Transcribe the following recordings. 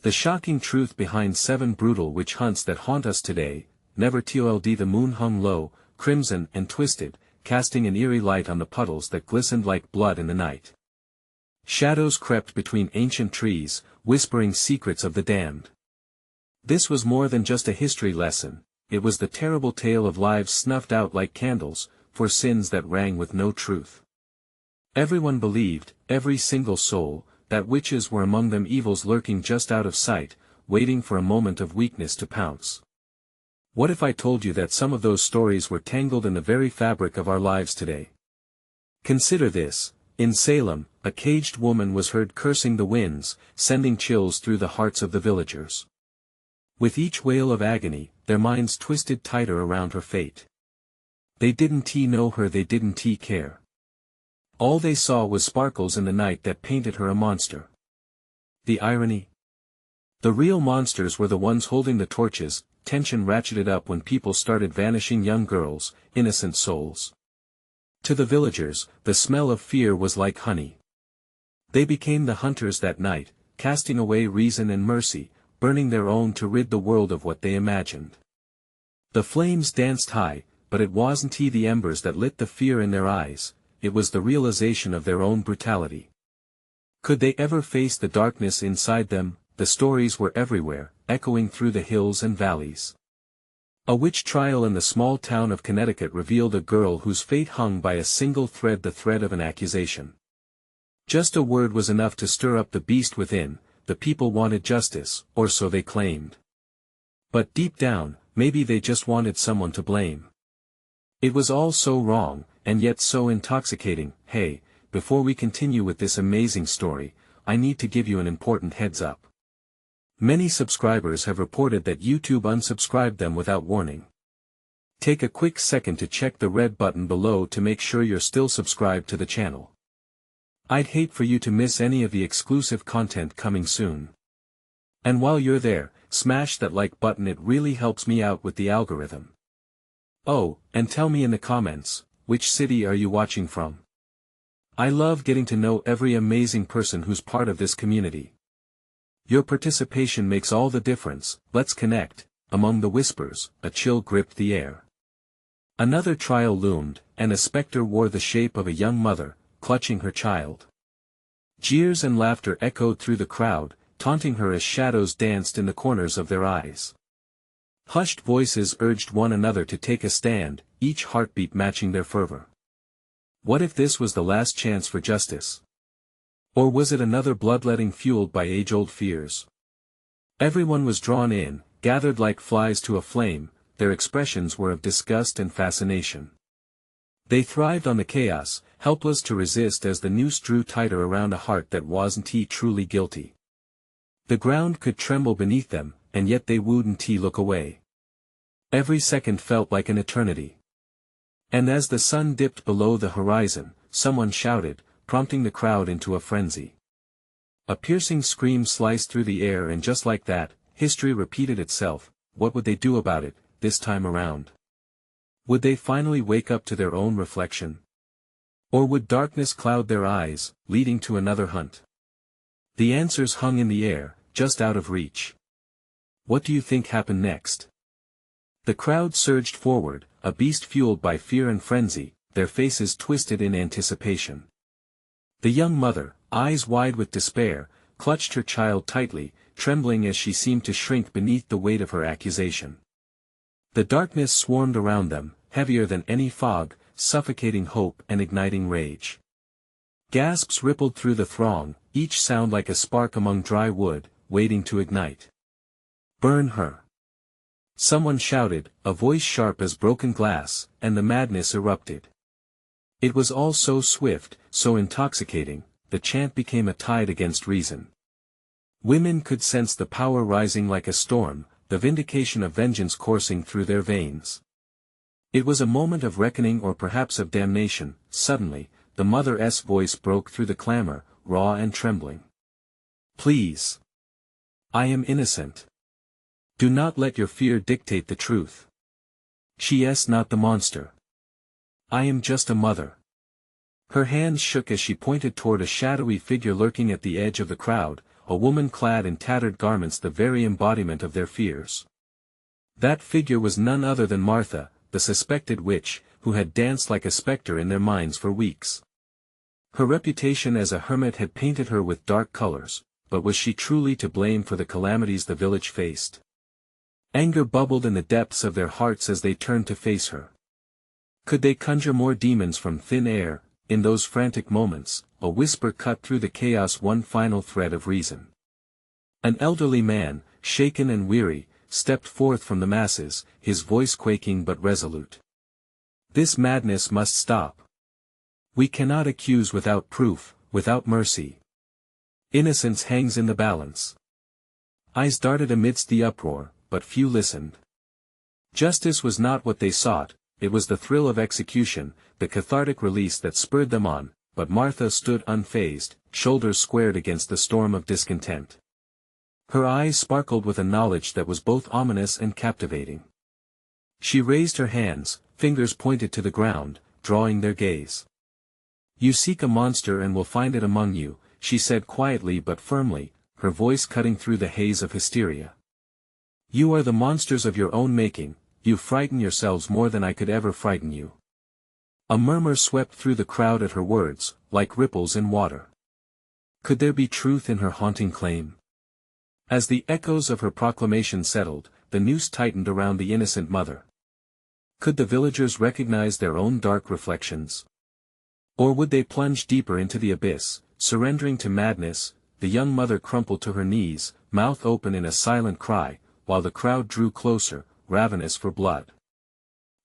The shocking truth behind 7 brutal witch hunts that haunt us today. Never told. The moon hung low, crimson and twisted, casting an eerie light on the puddles that glistened like blood in the night. Shadows crept between ancient trees, whispering secrets of the damned. This was more than just a history lesson, it was the terrible tale of lives snuffed out like candles, for sins that rang with no truth. Everyone believed, every single soul, that witches were among them, evils lurking just out of sight, waiting for a moment of weakness to pounce. What if I told you that some of those stories were tangled in the very fabric of our lives today? Consider this. In Salem, a caged woman was heard cursing the winds, sending chills through the hearts of the villagers. With each wail of agony, their minds twisted tighter around her fate. They didn't know her, they didn't care. All they saw was sparkles in the night that painted her a monster. The irony? The real monsters were the ones holding the torches. Tension ratcheted up when people started vanishing, young girls, innocent souls. To the villagers, the smell of fear was like honey. They became the hunters that night, casting away reason and mercy, burning their own to rid the world of what they imagined. The flames danced high, but it wasn't the embers that lit the fear in their eyes, it was the realization of their own brutality. Could they ever face the darkness inside them? The stories were everywhere, echoing through the hills and valleys. A witch trial in the small town of Connecticut revealed a girl whose fate hung by a single thread, the thread of an accusation. Just a word was enough to stir up the beast within. The people wanted justice, or so they claimed. But deep down, maybe they just wanted someone to blame. It was all so wrong, and yet so intoxicating. Hey, before we continue with this amazing story, I need to give you an important heads up. Many subscribers have reported that YouTube unsubscribed them without warning. Take a quick second to check the red button below to make sure you're still subscribed to the channel. I'd hate for you to miss any of the exclusive content coming soon. And while you're there, smash that like button, it really helps me out with the algorithm. Oh, and tell me in the comments, which city are you watching from? I love getting to know every amazing person who's part of this community. Your participation makes all the difference. Let's connect. Among the whispers, a chill gripped the air. Another trial loomed, and a specter wore the shape of a young mother, clutching her child. Jeers and laughter echoed through the crowd, taunting her as shadows danced in the corners of their eyes. Hushed voices urged one another to take a stand, each heartbeat matching their fervor. What if this was the last chance for justice? Or was it another bloodletting fueled by age-old fears? Everyone was drawn in, gathered like flies to a flame. Their expressions were of disgust and fascination. They thrived on the chaos, helpless to resist as the noose drew tighter around a heart that wasn't truly guilty. The ground could tremble beneath them, and yet they wouldn't look away. Every second felt like an eternity. And as the sun dipped below the horizon, someone shouted, prompting the crowd into a frenzy. A piercing scream sliced through the air, and just like that, history repeated itself. What would they do about it, this time around? Would they finally wake up to their own reflection? Or would darkness cloud their eyes, leading to another hunt? The answers hung in the air, just out of reach. What do you think happened next? The crowd surged forward, a beast fueled by fear and frenzy, their faces twisted in anticipation. The young mother, eyes wide with despair, clutched her child tightly, trembling as she seemed to shrink beneath the weight of her accusation. The darkness swarmed around them, heavier than any fog, suffocating hope and igniting rage. Gasps rippled through the throng, each sound like a spark among dry wood, waiting to ignite. Burn her! Someone shouted, a voice sharp as broken glass, and the madness erupted. It was all so swift, so intoxicating, the chant became a tide against reason. Women could sense the power rising like a storm, the vindication of vengeance coursing through their veins. It was a moment of reckoning, or perhaps of damnation. Suddenly, the mother's voice broke through the clamor, raw and trembling. Please. I am innocent. Do not let your fear dictate the truth. She is not the monster. I am just a mother. Her hands shook as she pointed toward a shadowy figure lurking at the edge of the crowd, a woman clad in tattered garments, the very embodiment of their fears. That figure was none other than Martha, the suspected witch, who had danced like a spectre in their minds for weeks. Her reputation as a hermit had painted her with dark colors, but was she truly to blame for the calamities the village faced? Anger bubbled in the depths of their hearts as they turned to face her. Could they conjure more demons from thin air? In those frantic moments, a whisper cut through the chaos, one final thread of reason. An elderly man, shaken and weary, stepped forth from the masses, his voice quaking but resolute. This madness must stop. We cannot accuse without proof, without mercy. Innocence hangs in the balance. Eyes darted amidst the uproar, but few listened. Justice was not what they sought, it was the thrill of execution, the cathartic release that spurred them on, but Martha stood unfazed, shoulders squared against the storm of discontent. Her eyes sparkled with a knowledge that was both ominous and captivating. She raised her hands, fingers pointed to the ground, drawing their gaze. "You seek a monster and will find it among you," she said quietly but firmly, her voice cutting through the haze of hysteria. "You are the monsters of your own making, you frighten yourselves more than I could ever frighten you." A murmur swept through the crowd at her words, like ripples in water. Could there be truth in her haunting claim? As the echoes of her proclamation settled, the noose tightened around the innocent mother. Could the villagers recognize their own dark reflections? Or would they plunge deeper into the abyss, surrendering to madness? The young mother crumpled to her knees, mouth open in a silent cry, while the crowd drew closer, ravenous for blood.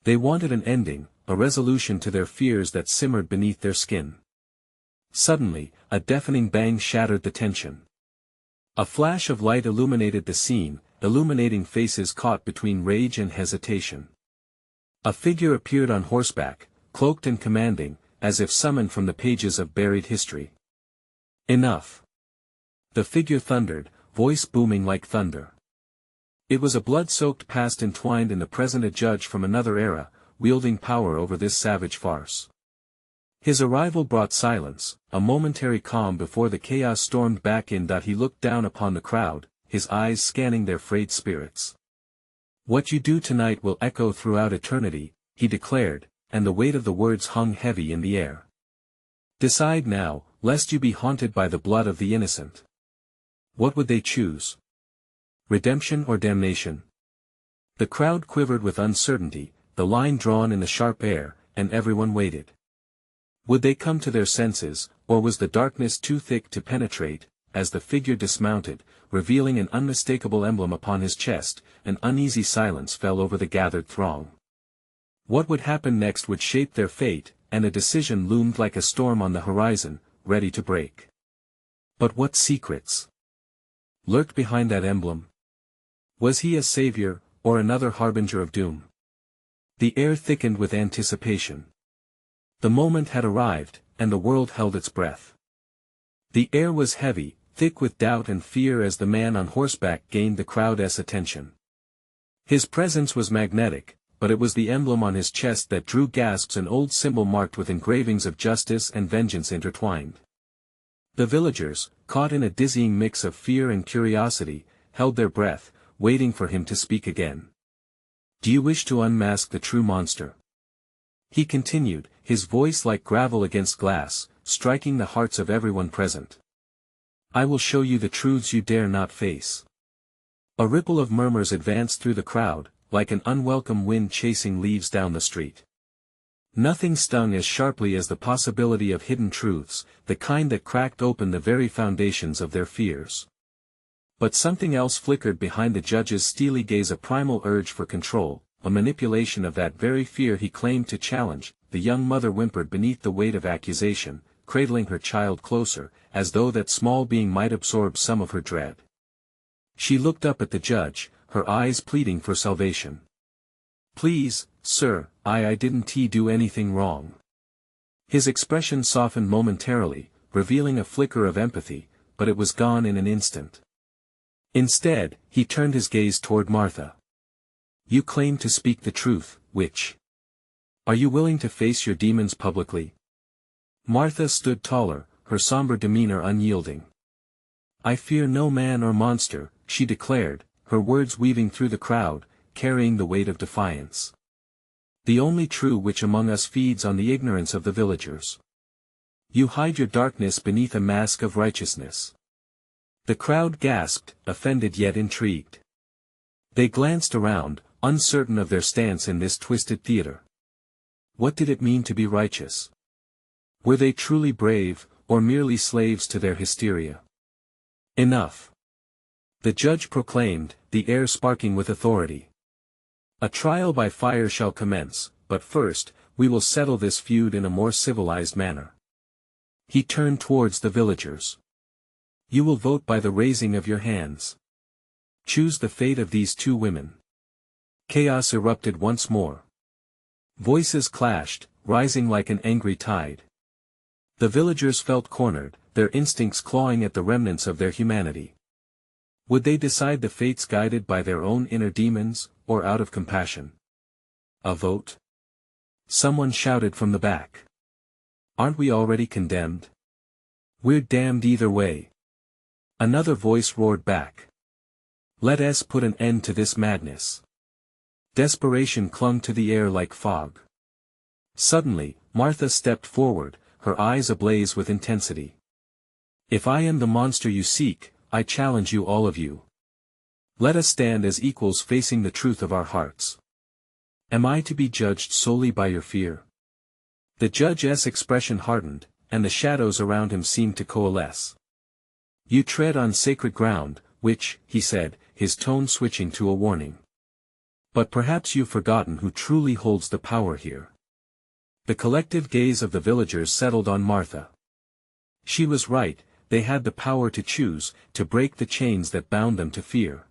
They wanted an ending, a resolution to their fears that simmered beneath their skin. Suddenly, a deafening bang shattered the tension. A flash of light illuminated the scene, illuminating faces caught between rage and hesitation. A figure appeared on horseback, cloaked and commanding, as if summoned from the pages of buried history. "Enough!" The figure thundered, voice booming like thunder. It was a blood-soaked past entwined in the present, a judge from another era, wielding power over this savage farce. His arrival brought silence, a momentary calm before the chaos stormed back in. He looked down upon the crowd, his eyes scanning their frayed spirits. "What you do tonight will echo throughout eternity," he declared, and the weight of the words hung heavy in the air. "Decide now, lest you be haunted by the blood of the innocent." What would they choose? Redemption or damnation? The crowd quivered with uncertainty, the line drawn in the sharp air, and everyone waited. Would they come to their senses, or was the darkness too thick to penetrate? As the figure dismounted, revealing an unmistakable emblem upon his chest, an uneasy silence fell over the gathered throng. What would happen next would shape their fate, and a decision loomed like a storm on the horizon, ready to break. But what secrets lurked behind that emblem? Was he a savior, or another harbinger of doom? The air thickened with anticipation. The moment had arrived, and the world held its breath. The air was heavy, thick with doubt and fear as the man on horseback gained the crowd's attention. His presence was magnetic, but it was the emblem on his chest that drew gasps, an old symbol marked with engravings of justice and vengeance intertwined. The villagers, caught in a dizzying mix of fear and curiosity, held their breath, waiting for him to speak again. "Do you wish to unmask the true monster?" he continued, his voice like gravel against glass, striking the hearts of everyone present. "I will show you the truths you dare not face." A ripple of murmurs advanced through the crowd, like an unwelcome wind chasing leaves down the street. Nothing stung as sharply as the possibility of hidden truths, the kind that cracked open the very foundations of their fears. But something else flickered behind the judge's steely gaze, a primal urge for control, a manipulation of that very fear he claimed to challenge. The young mother whimpered beneath the weight of accusation, cradling her child closer, as though that small being might absorb some of her dread. She looked up at the judge, her eyes pleading for salvation. "Please, sir, I didn't do anything wrong." His expression softened momentarily, revealing a flicker of empathy, but it was gone in an instant. Instead, he turned his gaze toward Martha. "You claim to speak the truth, witch. Are you willing to face your demons publicly?" Martha stood taller, her somber demeanor unyielding. "I fear no man or monster," she declared, her words weaving through the crowd, carrying the weight of defiance. "The only true witch among us feeds on the ignorance of the villagers. You hide your darkness beneath a mask of righteousness." The crowd gasped, offended yet intrigued. They glanced around, uncertain of their stance in this twisted theater. What did it mean to be righteous? Were they truly brave, or merely slaves to their hysteria? "Enough!" the judge proclaimed, the air sparking with authority. "A trial by fire shall commence, but first, we will settle this feud in a more civilized manner." He turned towards the villagers. "You will vote by the raising of your hands. Choose the fate of these two women." Chaos erupted once more. Voices clashed, rising like an angry tide. The villagers felt cornered, their instincts clawing at the remnants of their humanity. Would they decide the fates guided by their own inner demons, or out of compassion? "A vote?" someone shouted from the back. "Aren't we already condemned? We're damned either way." Another voice roared back. "Let us put an end to this madness." Desperation clung to the air like fog. Suddenly, Martha stepped forward, her eyes ablaze with intensity. "If I am the monster you seek, I challenge you, all of you. Let us stand as equals facing the truth of our hearts. Am I to be judged solely by your fear?" The judge's expression hardened, and the shadows around him seemed to coalesce. "You tread on sacred ground, witch," he said, his tone switching to a warning. "But perhaps you've forgotten who truly holds the power here." The collective gaze of the villagers settled on Martha. She was right, they had the power to choose, to break the chains that bound them to fear.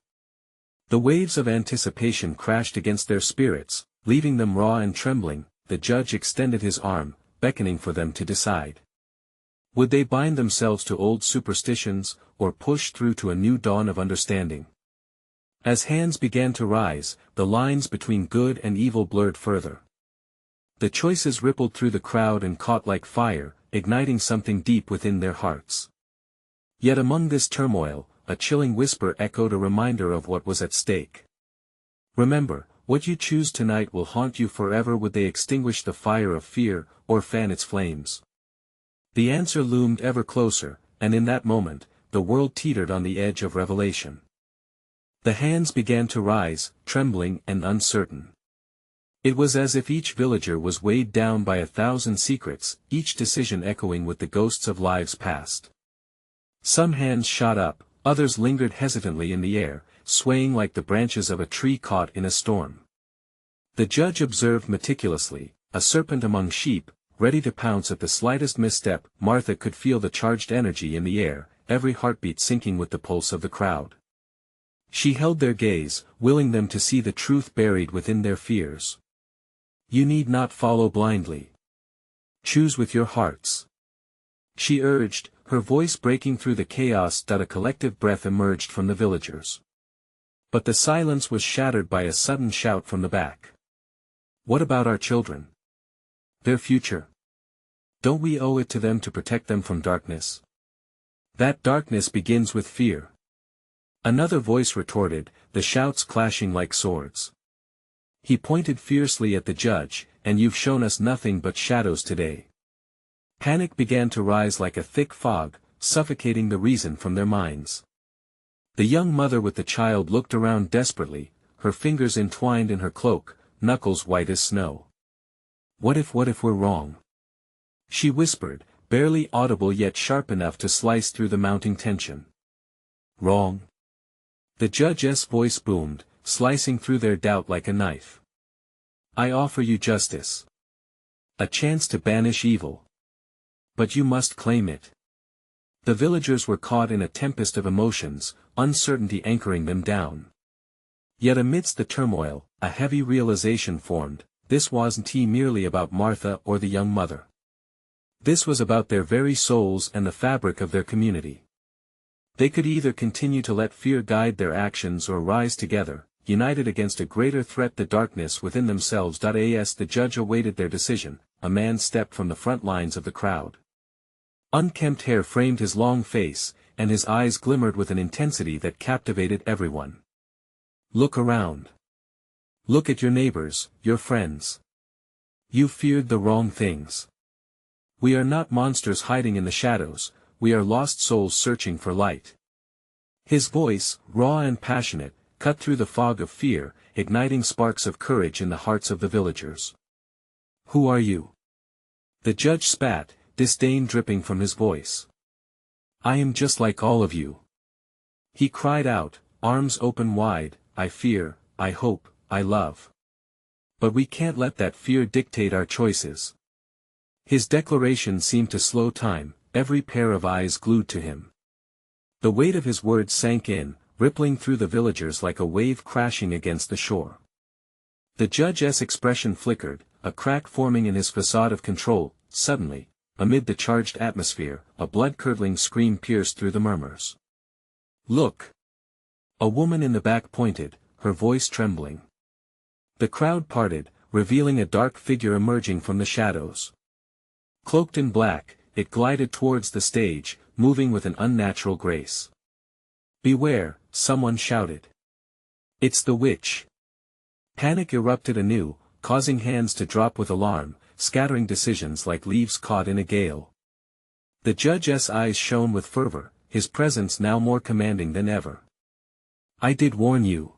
The waves of anticipation crashed against their spirits, leaving them raw and trembling. The judge extended his arm, beckoning for them to decide. Would they bind themselves to old superstitions, or push through to a new dawn of understanding? As hands began to rise, the lines between good and evil blurred further. The choices rippled through the crowd and caught like fire, igniting something deep within their hearts. Yet among this turmoil, a chilling whisper echoed, a reminder of what was at stake. "Remember, what you choose tonight will haunt you forever." Would they extinguish the fire of fear, or fan its flames? The answer loomed ever closer, and in that moment, the world teetered on the edge of revelation. The hands began to rise, trembling and uncertain. It was as if each villager was weighed down by 1,000 secrets, each decision echoing with the ghosts of lives past. Some hands shot up, others lingered hesitantly in the air, swaying like the branches of a tree caught in a storm. The judge observed meticulously, a serpent among sheep, ready to pounce at the slightest misstep. Martha could feel the charged energy in the air, every heartbeat syncing with the pulse of the crowd. She held their gaze, willing them to see the truth buried within their fears. "You need not follow blindly. Choose with your hearts," she urged, her voice breaking through the chaos. A collective breath emerged from the villagers. But the silence was shattered by a sudden shout from the back. "What about our children? Their future? Don't we owe it to them to protect them from darkness? That darkness begins with fear." Another voice retorted, the shouts clashing like swords. He pointed fiercely at the judge, "And you've shown us nothing but shadows today." Panic began to rise like a thick fog, suffocating the reason from their minds. The young mother with the child looked around desperately, her fingers entwined in her cloak, knuckles white as snow. What if we're wrong?" she whispered, barely audible yet sharp enough to slice through the mounting tension. "Wrong?" the judge's voice boomed, slicing through their doubt like a knife. "I offer you justice. A chance to banish evil. But you must claim it." The villagers were caught in a tempest of emotions, uncertainty anchoring them down. Yet amidst the turmoil, a heavy realization formed: this wasn't merely about Martha or the young mother. This was about their very souls and the fabric of their community. They could either continue to let fear guide their actions or rise together, united against a greater threat, the darkness within themselves. As the judge awaited their decision, a man stepped from the front lines of the crowd. Unkempt hair framed his long face, and his eyes glimmered with an intensity that captivated everyone. Look around. Look at your neighbors, your friends. You feared the wrong things. We are not monsters hiding in the shadows, we are lost souls searching for light. His voice, raw and passionate, cut through the fog of fear, igniting sparks of courage in the hearts of the villagers. Who are you? The judge spat, disdain dripping from his voice. I am just like all of you. He cried out, arms open wide, I fear, I hope, I love. But we can't let that fear dictate our choices. His declaration seemed to slow time, every pair of eyes glued to him. The weight of his words sank in, rippling through the villagers like a wave crashing against the shore. The judge's expression flickered, a crack forming in his facade of control. Suddenly, amid the charged atmosphere, a blood-curdling scream pierced through the murmurs. Look! A woman in the back pointed, her voice trembling. The crowd parted, revealing a dark figure emerging from the shadows. Cloaked in black, it glided towards the stage, moving with an unnatural grace. Beware, someone shouted. It's the witch. Panic erupted anew, causing hands to drop with alarm, scattering decisions like leaves caught in a gale. The judge's eyes shone with fervor, his presence now more commanding than ever. I did warn you.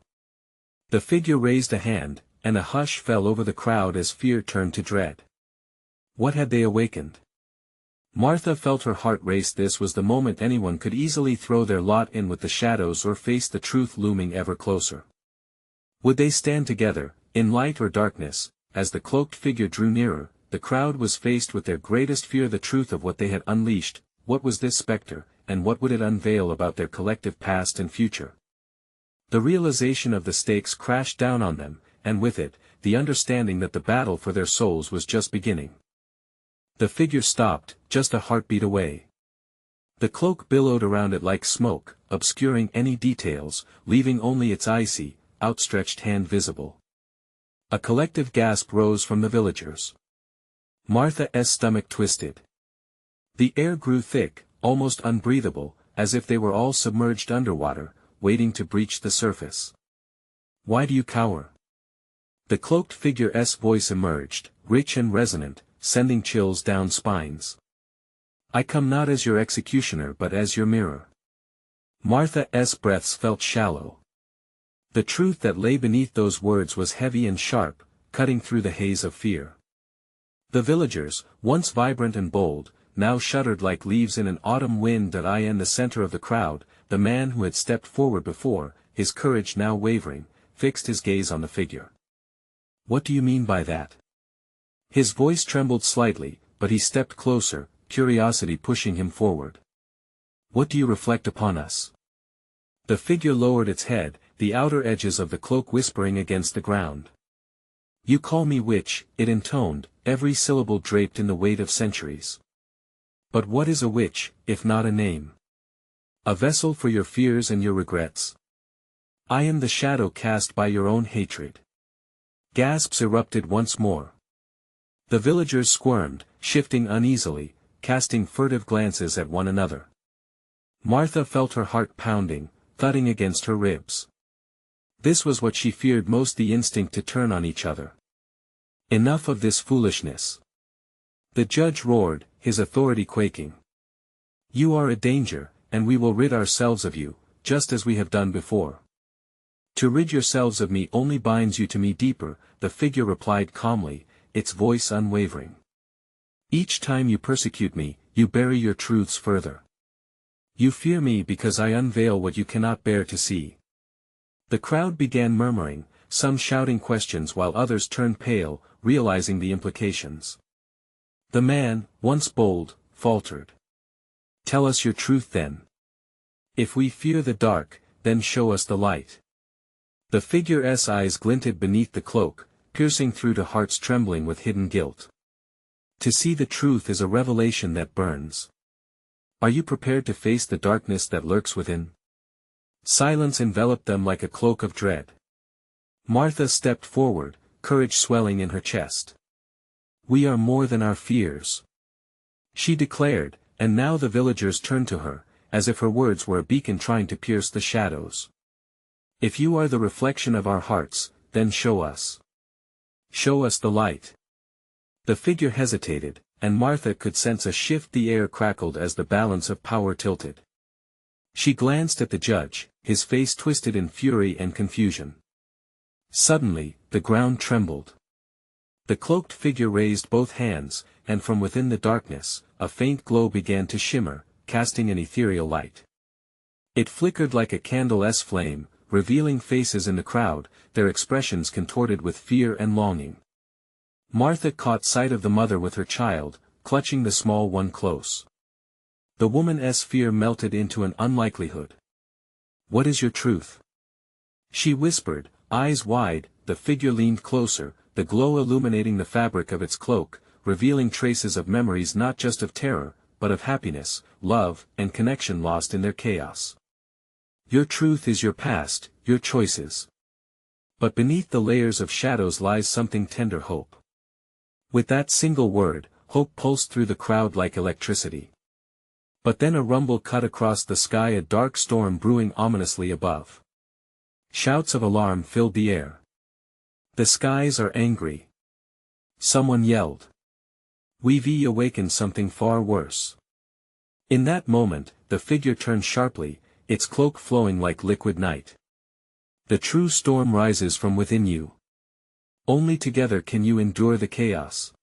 The figure raised a hand, and a hush fell over the crowd as fear turned to dread. What had they awakened? Martha felt her heart race. This was the moment anyone could easily throw their lot in with the shadows or face the truth looming ever closer. Would they stand together, in light or darkness? As the cloaked figure drew nearer, the crowd was faced with their greatest fear, the truth of what they had unleashed. What was this specter, and what would it unveil about their collective past and future? The realization of the stakes crashed down on them, and with it, the understanding that the battle for their souls was just beginning. The figure stopped, just a heartbeat away. The cloak billowed around it like smoke, obscuring any details, leaving only its icy, outstretched hand visible. A collective gasp rose from the villagers. Martha's stomach twisted. The air grew thick, almost unbreathable, as if they were all submerged underwater, waiting to breach the surface. Why do you cower? The cloaked figure's voice emerged, rich and resonant, sending chills down spines. I come not as your executioner but as your mirror. Martha's breaths felt shallow. The truth that lay beneath those words was heavy and sharp, cutting through the haze of fear. The villagers, once vibrant and bold, now shuddered like leaves in an autumn wind. In the center of the crowd, the man who had stepped forward before, his courage now wavering, fixed his gaze on the figure. What do you mean by that? His voice trembled slightly, but he stepped closer, curiosity pushing him forward. What do you reflect upon us? The figure lowered its head, the outer edges of the cloak whispering against the ground. You call me witch, it intoned, every syllable draped in the weight of centuries. But what is a witch, if not a name? A vessel for your fears and your regrets. I am the shadow cast by your own hatred. Gasps erupted once more. The villagers squirmed, shifting uneasily, casting furtive glances at one another. Martha felt her heart pounding, thudding against her ribs. This was what she feared most, the instinct to turn on each other. Enough of this foolishness. The judge roared, his authority quaking. You are a danger, and we will rid ourselves of you, just as we have done before. To rid yourselves of me only binds you to me deeper, the figure replied calmly, its voice unwavering. Each time you persecute me, you bury your truths further. You fear me because I unveil what you cannot bear to see. The crowd began murmuring, some shouting questions while others turned pale, realizing the implications. The man, once bold, faltered. Tell us your truth then. If we fear the dark, then show us the light. The figure's eyes glinted beneath the cloak, piercing through to hearts trembling with hidden guilt. To see the truth is a revelation that burns. Are you prepared to face the darkness that lurks within? Silence enveloped them like a cloak of dread. Martha stepped forward, courage swelling in her chest. We are more than our fears, she declared, and now the villagers turned to her, as if her words were a beacon trying to pierce the shadows. If you are the reflection of our hearts, then show us. Show us the light. The figure hesitated, and Martha could sense a shift. The air crackled as the balance of power tilted. She glanced at the judge, his face twisted in fury and confusion. Suddenly, the ground trembled. The cloaked figure raised both hands, and from within the darkness, a faint glow began to shimmer, casting an ethereal light. It flickered like a candle's flame, revealing faces in the crowd, their expressions contorted with fear and longing. Martha caught sight of the mother with her child, clutching the small one close. The woman's fear melted into an unlikelihood. "What is your truth?" she whispered, eyes wide. The figure leaned closer, the glow illuminating the fabric of its cloak, revealing traces of memories not just of terror, but of happiness, love, and connection lost in their chaos. "Your truth is your past, your choices. But beneath the layers of shadows lies something tender: hope." With that single word, hope pulsed through the crowd like electricity. But then a rumble cut across the sky, a dark storm brewing ominously above. Shouts of alarm filled the air. "The skies are angry." Someone yelled. "We've awakened something far worse." In that moment, the figure turned sharply, its cloak flowing like liquid night. "The true storm rises from within you. Only together can you endure the chaos."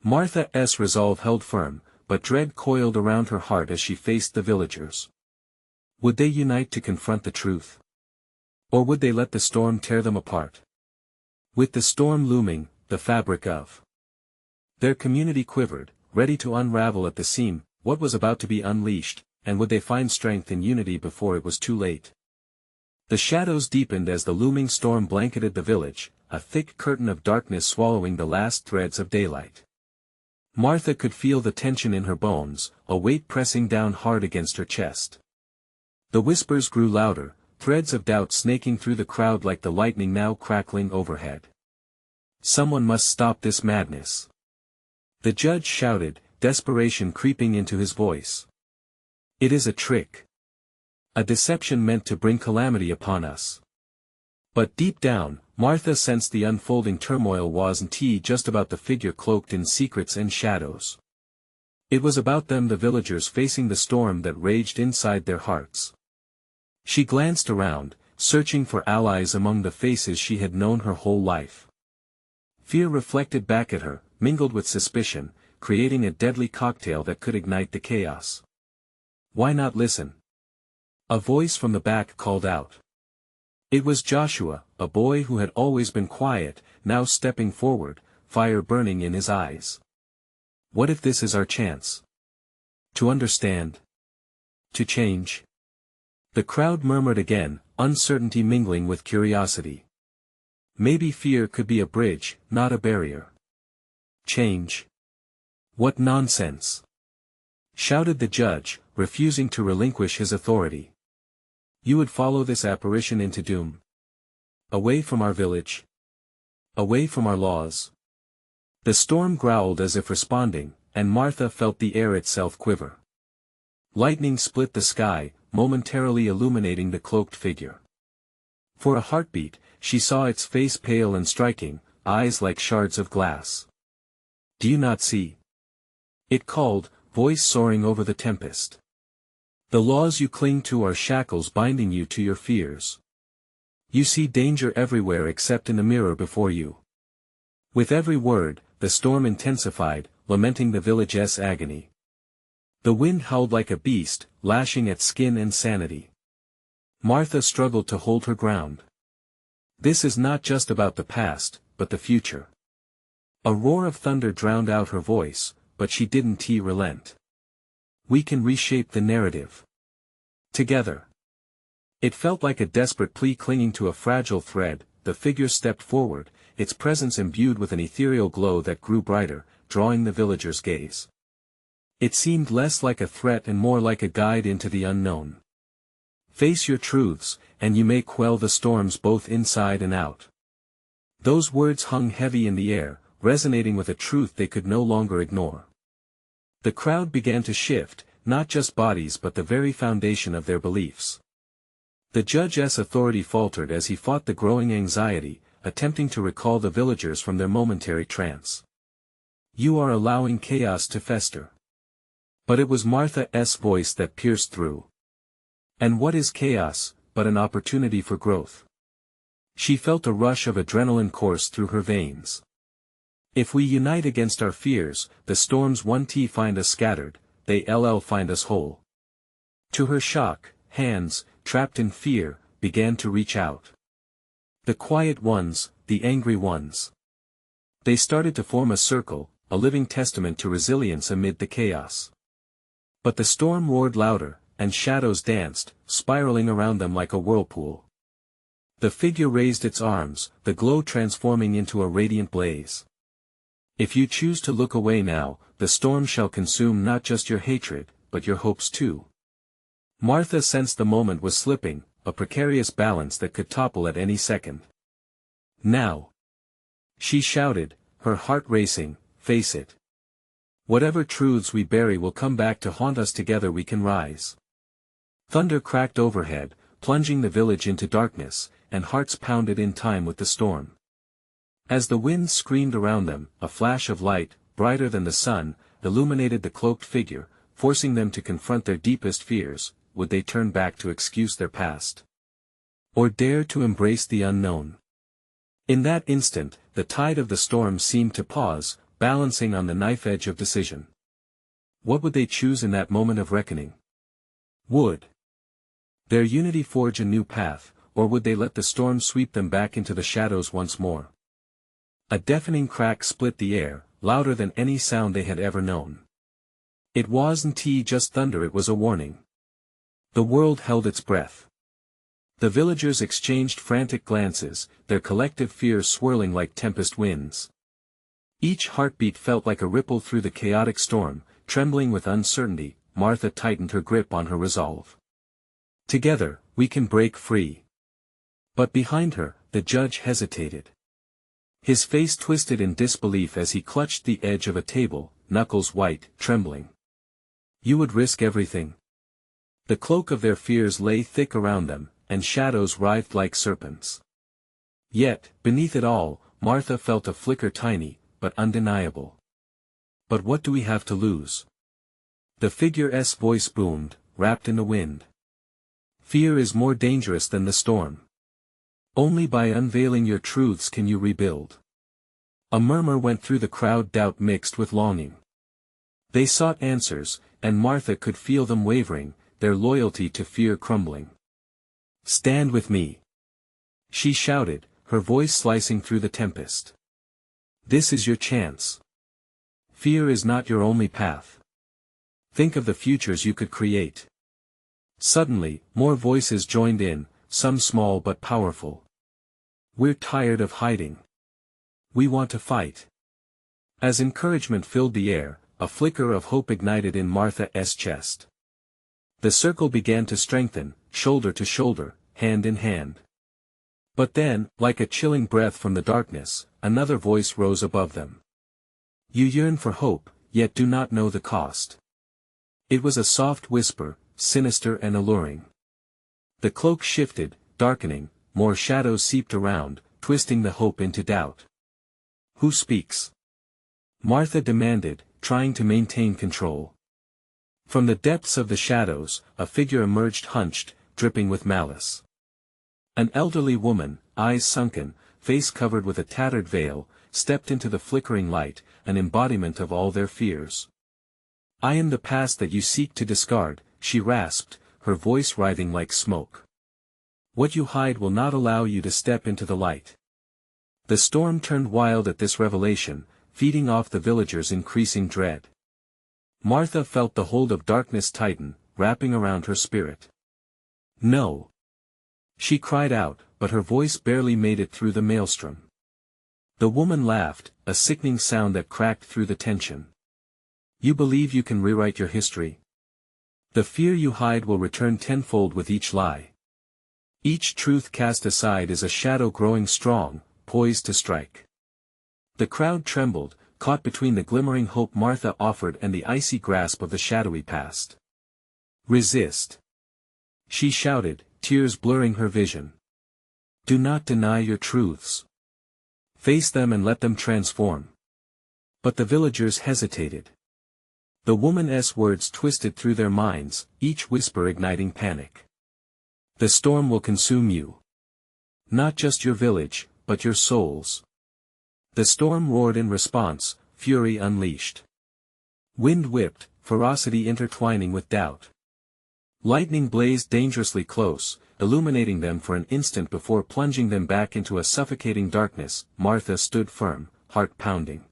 Martha's resolve held firm, but dread coiled around her heart as she faced the villagers. Would they unite to confront the truth? Or would they let the storm tear them apart? With the storm looming, the fabric of their community quivered, ready to unravel at the seam. What was about to be unleashed, and would they find strength in unity before it was too late? The shadows deepened as the looming storm blanketed the village, a thick curtain of darkness swallowing the last threads of daylight. Martha could feel the tension in her bones, a weight pressing down hard against her chest. The whispers grew louder, threads of doubt snaking through the crowd like the lightning now crackling overhead. "Someone must stop this madness," the judge shouted, desperation creeping into his voice. "It is a trick. A deception meant to bring calamity upon us." But deep down, Martha sensed the unfolding turmoil wasn't just about the figure cloaked in secrets and shadows. It was about them, the villagers facing the storm that raged inside their hearts. She glanced around, searching for allies among the faces she had known her whole life. Fear reflected back at her, mingled with suspicion, creating a deadly cocktail that could ignite the chaos. "Why not listen?" a voice from the back called out. It was Joshua, a boy who had always been quiet, now stepping forward, fire burning in his eyes. "What if this is our chance? To understand? To change?" The crowd murmured again, uncertainty mingling with curiosity. Maybe fear could be a bridge, not a barrier. "Change? What nonsense!" shouted the judge, refusing to relinquish his authority. "You would follow this apparition into doom? Away from our village? Away from our laws?" The storm growled as if responding, and Martha felt the air itself quiver. Lightning split the sky, momentarily illuminating the cloaked figure. For a heartbeat, she saw its face pale and striking, eyes like shards of glass. "Do you not see?" it called, voice soaring over the tempest. "The laws you cling to are shackles binding you to your fears. You see danger everywhere except in the mirror before you." With every word, the storm intensified, lamenting the village's agony. The wind howled like a beast, lashing at skin and sanity. Martha struggled to hold her ground. This is not just about the past, but the future. A roar of thunder drowned out her voice, but she didn't relent. "We can reshape the narrative. Together." It felt like a desperate plea clinging to a fragile thread. The figure stepped forward, its presence imbued with an ethereal glow that grew brighter, drawing the villagers' gaze. It seemed less like a threat and more like a guide into the unknown. "Face your truths, and you may quell the storms both inside and out." Those words hung heavy in the air, resonating with a truth they could no longer ignore. The crowd began to shift, not just bodies but the very foundation of their beliefs. The judge's authority faltered as he fought the growing anxiety, attempting to recall the villagers from their momentary trance. "You are allowing chaos to fester." But it was Martha's voice that pierced through. "And what is chaos, but an opportunity for growth?" She felt a rush of adrenaline course through her veins. "If we unite against our fears, the storms won't find us scattered, they'll find us whole." To her shock, hands, trapped in fear, began to reach out. The quiet ones, the angry ones. They started to form a circle, a living testament to resilience amid the chaos. But the storm roared louder, and shadows danced, spiraling around them like a whirlpool. The figure raised its arms, the glow transforming into a radiant blaze. "If you choose to look away now, the storm shall consume not just your hatred, but your hopes too." Martha sensed the moment was slipping, a precarious balance that could topple at any second. "Now!" she shouted, her heart racing, "face it. Whatever truths we bury will come back to haunt us, together we can rise." Thunder cracked overhead, plunging the village into darkness, and hearts pounded in time with the storm. As the wind screamed around them, a flash of light, brighter than the sun, illuminated the cloaked figure, forcing them to confront their deepest fears. Would they turn back to excuse their past? Or dare to embrace the unknown? In that instant, the tide of the storm seemed to pause, balancing on the knife edge of decision. What would they choose in that moment of reckoning? Would their unity forge a new path, or would they let the storm sweep them back into the shadows once more? A deafening crack split the air, louder than any sound they had ever known. It wasn't just thunder, it was a warning. The world held its breath. The villagers exchanged frantic glances, their collective fears swirling like tempest winds. Each heartbeat felt like a ripple through the chaotic storm. Trembling with uncertainty, Martha tightened her grip on her resolve. "Together, we can break free." But behind her, the judge hesitated. His face twisted in disbelief as he clutched the edge of a table, knuckles white, trembling. "You would risk everything?" The cloak of their fears lay thick around them, and shadows writhed like serpents. Yet, beneath it all, Martha felt a flicker, tiny, but undeniable. "But what do we have to lose?" The figure's voice boomed, wrapped in the wind. "Fear is more dangerous than the storm. Only by unveiling your truths can you rebuild." A murmur went through the crowd, doubt mixed with longing. They sought answers, and Martha could feel them wavering, their loyalty to fear crumbling. "Stand with me!" she shouted, her voice slicing through the tempest. "This is your chance. Fear is not your only path. Think of the futures you could create." Suddenly, more voices joined in, some small but powerful. "We're tired of hiding. We want to fight." As encouragement filled the air, a flicker of hope ignited in Martha's chest. The circle began to strengthen, shoulder to shoulder, hand in hand. But then, like a chilling breath from the darkness, another voice rose above them. "You yearn for hope, yet do not know the cost." It was a soft whisper, sinister and alluring. The cloak shifted, darkening, more shadows seeped around, twisting the hope into doubt. "Who speaks?" Martha demanded, trying to maintain control. From the depths of the shadows, a figure emerged, hunched, dripping with malice. An elderly woman, eyes sunken, face covered with a tattered veil, stepped into the flickering light, an embodiment of all their fears. "I am the past that you seek to discard," she rasped, her voice writhing like smoke. "What you hide will not allow you to step into the light." The storm turned wild at this revelation, feeding off the villagers' increasing dread. Martha felt the hold of darkness tighten, wrapping around her spirit. "No!" she cried out, but her voice barely made it through the maelstrom. The woman laughed, a sickening sound that cracked through the tension. "You believe you can rewrite your history? The fear you hide will return tenfold with each lie. Each truth cast aside is a shadow growing strong, poised to strike." The crowd trembled, caught between the glimmering hope Martha offered and the icy grasp of the shadowy past. Resist. She shouted, tears blurring her vision. Do not deny your truths. Face them and let them transform. But the villagers hesitated. The woman's words twisted through their minds, each whisper igniting panic. The storm will consume you. Not just your village, but your souls. The storm roared in response, fury unleashed. Wind whipped, ferocity intertwining with doubt. Lightning blazed dangerously close, illuminating them for an instant before plunging them back into a suffocating darkness. Martha stood firm, heart pounding.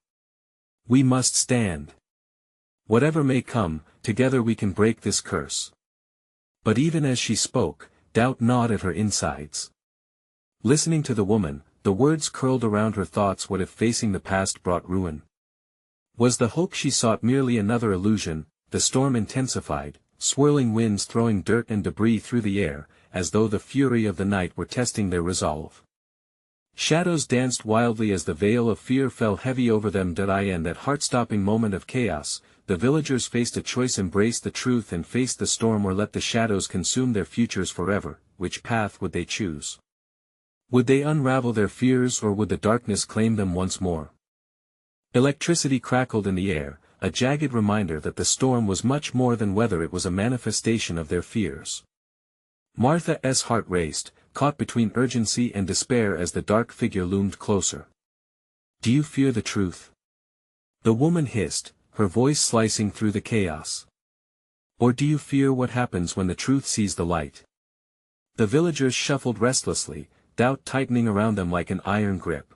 We must stand. Whatever may come, together we can break this curse. But even as she spoke, doubt gnawed at her insides. Listening to the woman, the words curled around her thoughts. What if facing the past brought ruin? Was the hope she sought merely another illusion? The storm intensified, swirling winds throwing dirt and debris through the air, as though the fury of the night were testing their resolve. Shadows danced wildly as the veil of fear fell heavy over them. In that heart-stopping moment of chaos, the villagers faced a choice: embrace the truth and face the storm, or let the shadows consume their futures forever. Which path would they choose? Would they unravel their fears, or would the darkness claim them once more? Electricity crackled in the air, a jagged reminder that the storm was much more than weather. It was a manifestation of their fears. Martha's heart raced, caught between urgency and despair as the dark figure loomed closer. Do you fear the truth? The woman hissed, her voice slicing through the chaos. Or do you fear what happens when the truth sees the light? The villagers shuffled restlessly, doubt tightening around them like an iron grip.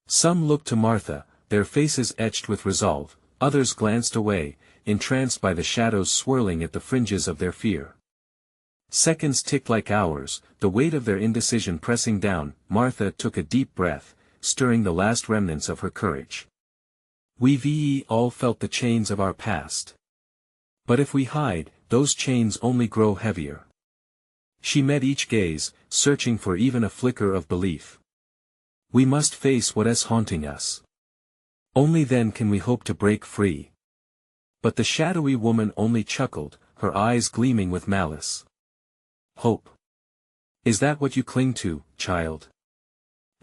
Some looked to Martha, their faces etched with resolve, others glanced away, entranced by the shadows swirling at the fringes of their fear. Seconds ticked like hours, the weight of their indecision pressing down. Martha took a deep breath, stirring the last remnants of her courage. We've all felt the chains of our past. But if we hide, those chains only grow heavier. She met each gaze, searching for even a flicker of belief. We must face what is haunting us. Only then can we hope to break free. But the shadowy woman only chuckled, her eyes gleaming with malice. Hope. Is that what you cling to, child?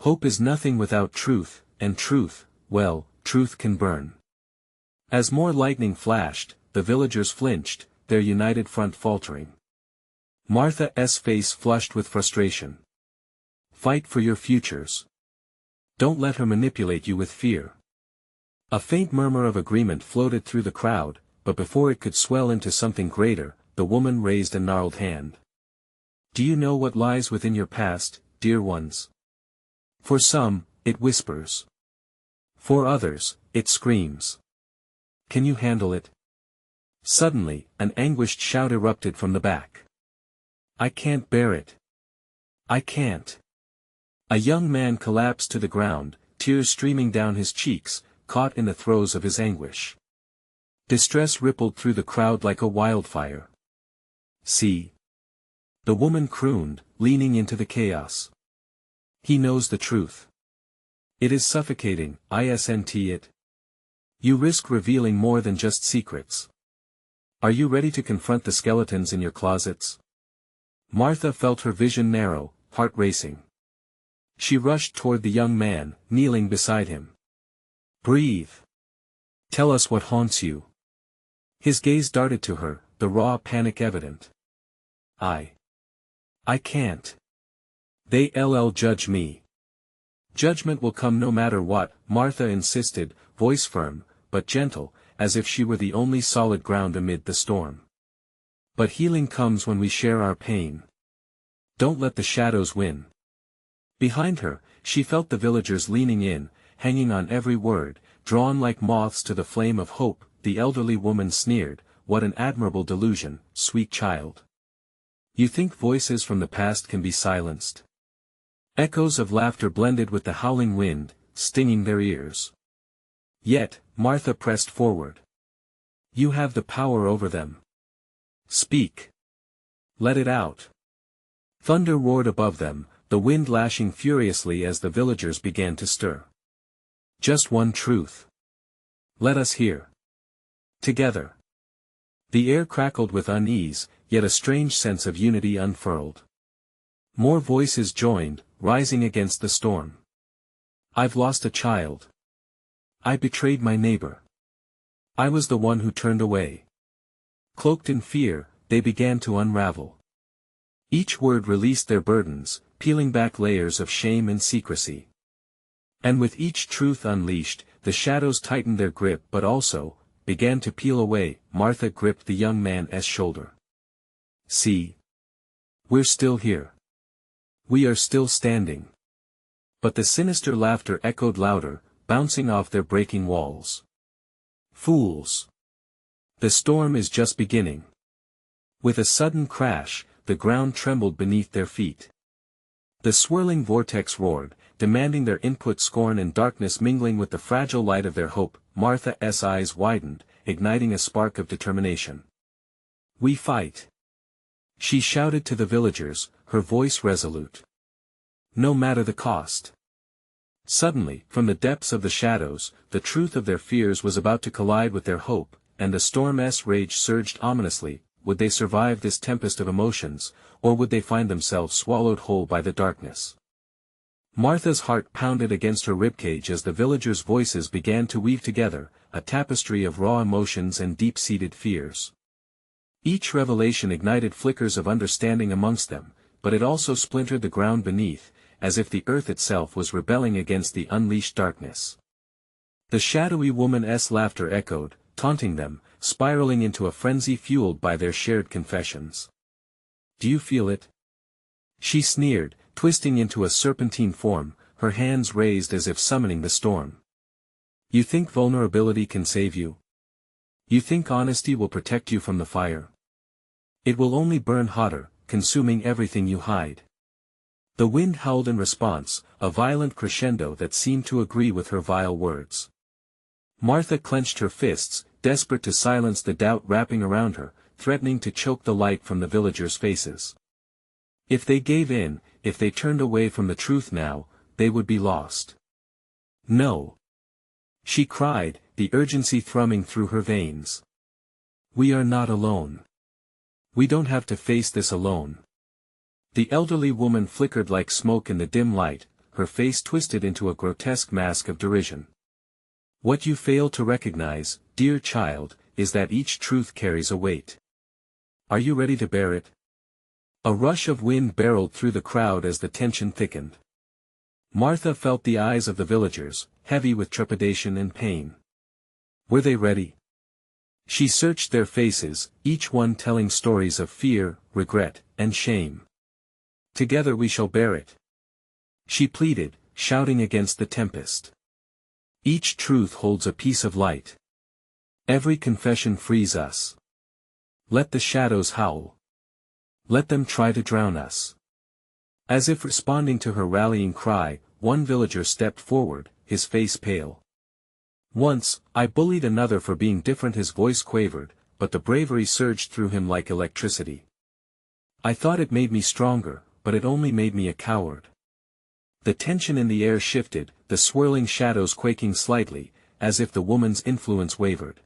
Hope is nothing without truth, and truth, well, truth can burn. As more lightning flashed, the villagers flinched, their united front faltering. Martha's face flushed with frustration. Fight for your futures. Don't let her manipulate you with fear. A faint murmur of agreement floated through the crowd, but before it could swell into something greater, the woman raised a gnarled hand. Do you know what lies within your past, dear ones? For some, it whispers. For others, it screams. Can you handle it? Suddenly, an anguished shout erupted from the back. I can't bear it. I can't. A young man collapsed to the ground, tears streaming down his cheeks, caught in the throes of his anguish. Distress rippled through the crowd like a wildfire. See. The woman crooned, leaning into the chaos. He knows the truth. It is suffocating, isn't it? You risk revealing more than just secrets. Are you ready to confront the skeletons in your closets? Martha felt her vision narrow, heart racing. She rushed toward the young man, kneeling beside him. Breathe. Tell us what haunts you. His gaze darted to her, the raw panic evident. I can't. They'll judge me. Judgment will come no matter what, Martha insisted, voice firm, but gentle, as if she were the only solid ground amid the storm. But healing comes when we share our pain. Don't let the shadows win. Behind her, she felt the villagers leaning in, hanging on every word, drawn like moths to the flame of hope. The elderly woman sneered, what an admirable delusion, sweet child. You think voices from the past can be silenced? Echoes of laughter blended with the howling wind, stinging their ears. Yet, Martha pressed forward. You have the power over them. Speak. Let it out. Thunder roared above them, the wind lashing furiously as the villagers began to stir. Just one truth. Let us hear. Together. The air crackled with unease, yet a strange sense of unity unfurled. More voices joined, rising against the storm. I've lost a child. I betrayed my neighbor. I was the one who turned away. Cloaked in fear, they began to unravel. Each word released their burdens, peeling back layers of shame and secrecy. And with each truth unleashed, the shadows tightened their grip but also began to peel away. Martha gripped the young man's shoulder. See? We're still here. We are still standing. But the sinister laughter echoed louder, bouncing off their breaking walls. Fools! The storm is just beginning. With a sudden crash, the ground trembled beneath their feet. The swirling vortex roared, demanding their input. Scorn and darkness mingling with the fragile light of their hope. Martha's eyes widened, igniting a spark of determination. We fight! She shouted to the villagers, her voice resolute. No matter the cost. Suddenly, from the depths of the shadows, the truth of their fears was about to collide with their hope, and the storm's rage surged ominously. Would they survive this tempest of emotions, or would they find themselves swallowed whole by the darkness? Martha's heart pounded against her ribcage as the villagers' voices began to weave together, a tapestry of raw emotions and deep-seated fears. Each revelation ignited flickers of understanding amongst them, but it also splintered the ground beneath, as if the earth itself was rebelling against the unleashed darkness. The shadowy woman's laughter echoed, taunting them, spiraling into a frenzy fueled by their shared confessions. Do you feel it? She sneered, twisting into a serpentine form, her hands raised as if summoning the storm. You think vulnerability can save you? You think honesty will protect you from the fire? It will only burn hotter, consuming everything you hide. The wind howled in response, a violent crescendo that seemed to agree with her vile words. Martha clenched her fists, desperate to silence the doubt wrapping around her, threatening to choke the light from the villagers' faces. If they gave in, if they turned away from the truth now, they would be lost. No! She cried, the urgency thrumming through her veins. We are not alone. We don't have to face this alone. The elderly woman flickered like smoke in the dim light, her face twisted into a grotesque mask of derision. What you fail to recognize, dear child, is that each truth carries a weight. Are you ready to bear it? A rush of wind barreled through the crowd as the tension thickened. Martha felt the eyes of the villagers, heavy with trepidation and pain. Were they ready? She searched their faces, each one telling stories of fear, regret, and shame. Together we shall bear it. She pleaded, shouting against the tempest. Each truth holds a piece of light. Every confession frees us. Let the shadows howl. Let them try to drown us. As if responding to her rallying cry, one villager stepped forward, his face pale. Once, I bullied another for being different. His voice quavered, but the bravery surged through him like electricity. I thought it made me stronger, but it only made me a coward. The tension in the air shifted, the swirling shadows quaking slightly, as if the woman's influence wavered.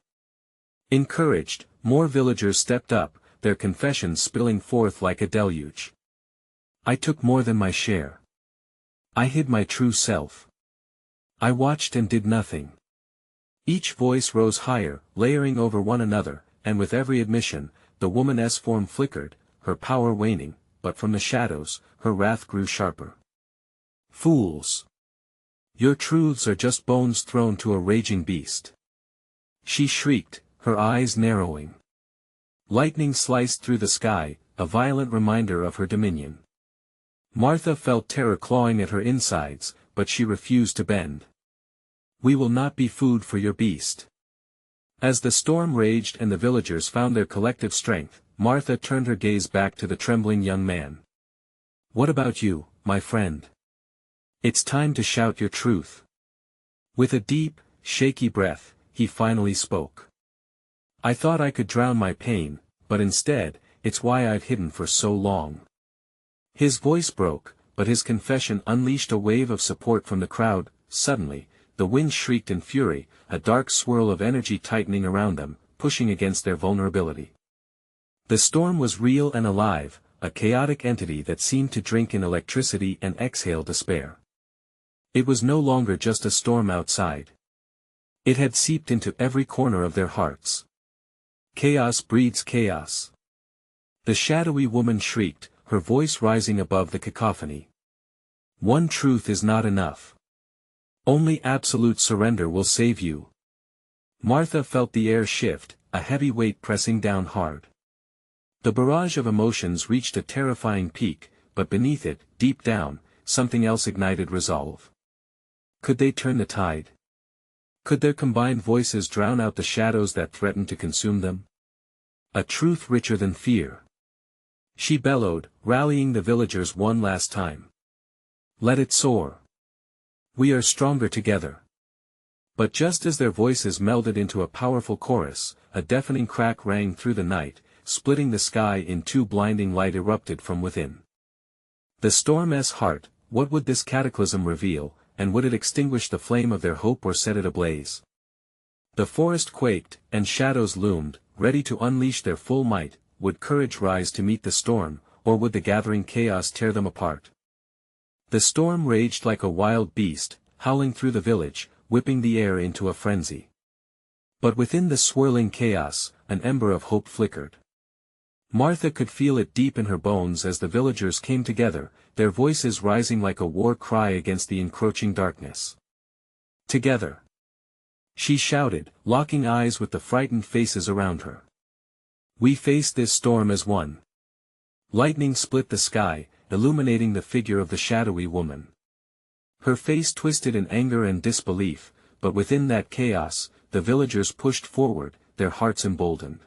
Encouraged, more villagers stepped up, their confessions spilling forth like a deluge. I took more than my share. I hid my true self. I watched and did nothing. Each voice rose higher, layering over one another, and with every admission, the woman's form flickered, her power waning, but from the shadows, her wrath grew sharper. Fools! Your truths are just bones thrown to a raging beast. She shrieked, her eyes narrowing. Lightning sliced through the sky, a violent reminder of her dominion. Martha felt terror clawing at her insides, but she refused to bend. We will not be food for your beast. As the storm raged and the villagers found their collective strength, Martha turned her gaze back to the trembling young man. What about you, my friend? It's time to shout your truth. With a deep, shaky breath, he finally spoke. I thought I could drown my pain, but instead, it's why I've hidden for so long. His voice broke, but his confession unleashed a wave of support from the crowd. Suddenly, the wind shrieked in fury, a dark swirl of energy tightening around them, pushing against their vulnerability. The storm was real and alive, a chaotic entity that seemed to drink in electricity and exhale despair. It was no longer just a storm outside. It had seeped into every corner of their hearts. Chaos breeds chaos. The shadowy woman shrieked, her voice rising above the cacophony. One truth is not enough. Only absolute surrender will save you. Martha felt the air shift, a heavy weight pressing down hard. The barrage of emotions reached a terrifying peak, but beneath it, deep down, something else ignited resolve. Could they turn the tide? Could their combined voices drown out the shadows that threatened to consume them? A truth richer than fear. She bellowed, rallying the villagers one last time. Let it soar. We are stronger together. But just as their voices melded into a powerful chorus, a deafening crack rang through the night, splitting the sky in two. Blinding light erupted from within. The storm's heart, what would this cataclysm reveal, and would it extinguish the flame of their hope or set it ablaze? The forest quaked, and shadows loomed, ready to unleash their full might. Would courage rise to meet the storm, or would the gathering chaos tear them apart? The storm raged like a wild beast, howling through the village, whipping the air into a frenzy. But within the swirling chaos, an ember of hope flickered. Martha could feel it deep in her bones as the villagers came together, their voices rising like a war cry against the encroaching darkness. Together. She shouted, locking eyes with the frightened faces around her. We face this storm as one. Lightning split the sky, illuminating the figure of the shadowy woman. Her face twisted in anger and disbelief, but within that chaos, the villagers pushed forward, their hearts emboldened.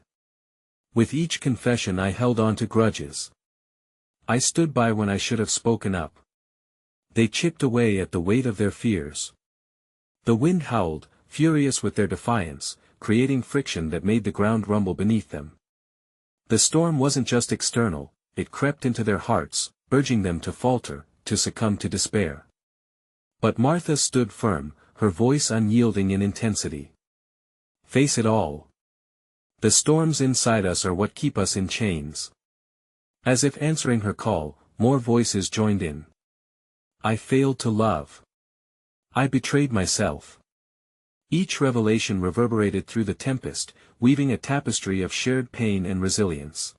With each confession I held on to grudges. I stood by when I should have spoken up. They chipped away at the weight of their fears. The wind howled, furious with their defiance, creating friction that made the ground rumble beneath them. The storm wasn't just external, it crept into their hearts, urging them to falter, to succumb to despair. But Martha stood firm, her voice unyielding in intensity. Face it all. The storms inside us are what keep us in chains. As if answering her call, more voices joined in. I failed to love. I betrayed myself. Each revelation reverberated through the tempest, weaving a tapestry of shared pain and resilience.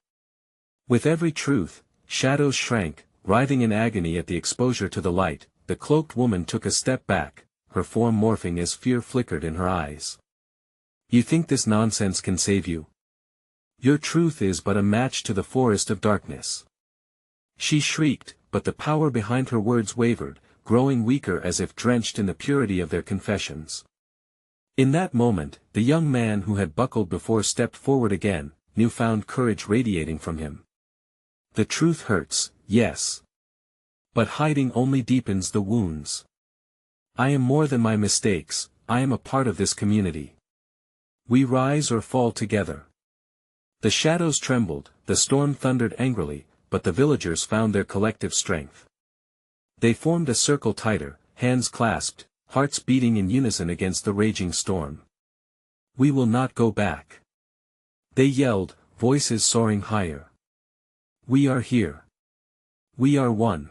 With every truth, shadows shrank, writhing in agony at the exposure to the light. The cloaked woman took a step back, her form morphing as fear flickered in her eyes. You think this nonsense can save you? Your truth is but a match to the forest of darkness. She shrieked, but the power behind her words wavered, growing weaker as if drenched in the purity of their confessions. In that moment, the young man who had buckled before stepped forward again, newfound courage radiating from him. The truth hurts, yes. But hiding only deepens the wounds. I am more than my mistakes, I am a part of this community. We rise or fall together. The shadows trembled, the storm thundered angrily, but the villagers found their collective strength. They formed a circle tighter, hands clasped, hearts beating in unison against the raging storm. We will not go back. They yelled, voices soaring higher. We are here. We are one.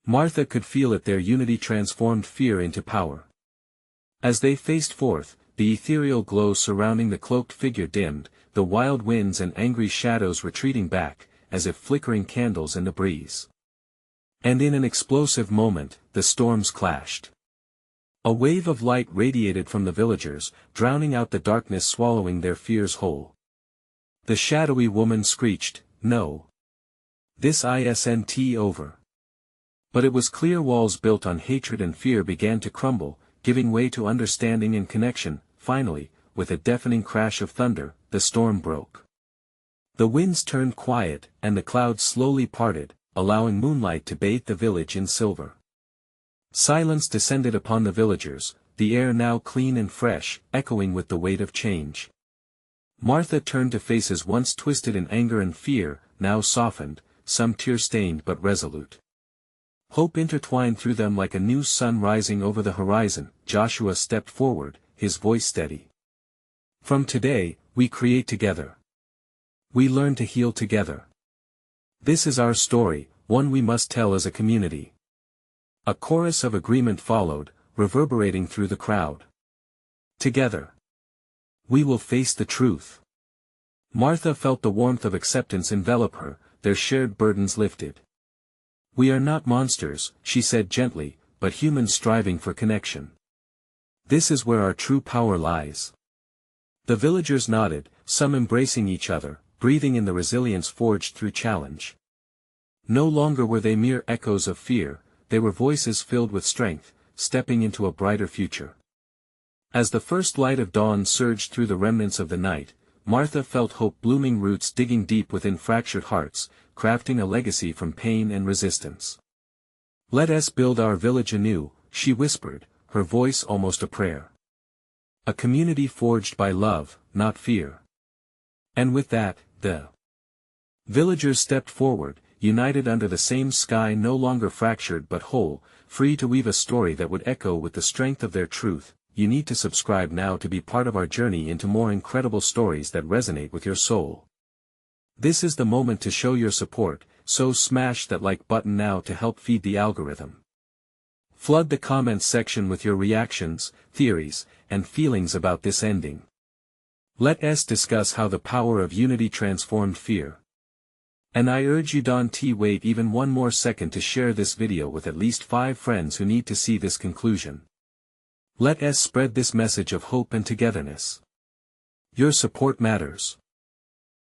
Martha could feel it, their unity transformed fear into power. As they faced forth, the ethereal glow surrounding the cloaked figure dimmed, the wild winds and angry shadows retreating back, as if flickering candles in the breeze. And in an explosive moment, the storms clashed. A wave of light radiated from the villagers, drowning out the darkness, swallowing their fears whole. The shadowy woman screeched, "No. This isn't over." But it was clear walls built on hatred and fear began to crumble, giving way to understanding and connection. Finally, with a deafening crash of thunder, the storm broke. The winds turned quiet, and the clouds slowly parted, allowing moonlight to bathe the village in silver. Silence descended upon the villagers, the air now clean and fresh, echoing with the weight of change. Martha turned to faces once twisted in anger and fear, now softened, some tear-stained but resolute. Hope intertwined through them like a new sun rising over the horizon. Joshua stepped forward, his voice steady. From today, we create together. We learn to heal together. This is our story, one we must tell as a community. A chorus of agreement followed, reverberating through the crowd. Together, we will face the truth. Martha felt the warmth of acceptance envelop her, their shared burdens lifted. We are not monsters, she said gently, but humans striving for connection. This is where our true power lies. The villagers nodded, some embracing each other, breathing in the resilience forged through challenge. No longer were they mere echoes of fear, they were voices filled with strength, stepping into a brighter future. As the first light of dawn surged through the remnants of the night, Martha felt hope blooming roots digging deep within fractured hearts, crafting a legacy from pain and resistance. Let us build our village anew, she whispered, her voice almost a prayer. A community forged by love, not fear. And with that, the villagers stepped forward, united under the same sky, no longer fractured but whole, free to weave a story that would echo with the strength of their truth. You need to subscribe now to be part of our journey into more incredible stories that resonate with your soul. This is the moment to show your support, so smash that like button now to help feed the algorithm. Flood the comments section with your reactions, theories, and feelings about this ending. Let us discuss how the power of unity transformed fear. And I urge you don't wait even one more second to share this video with at least 5 friends who need to see this conclusion. Let us spread this message of hope and togetherness. Your support matters.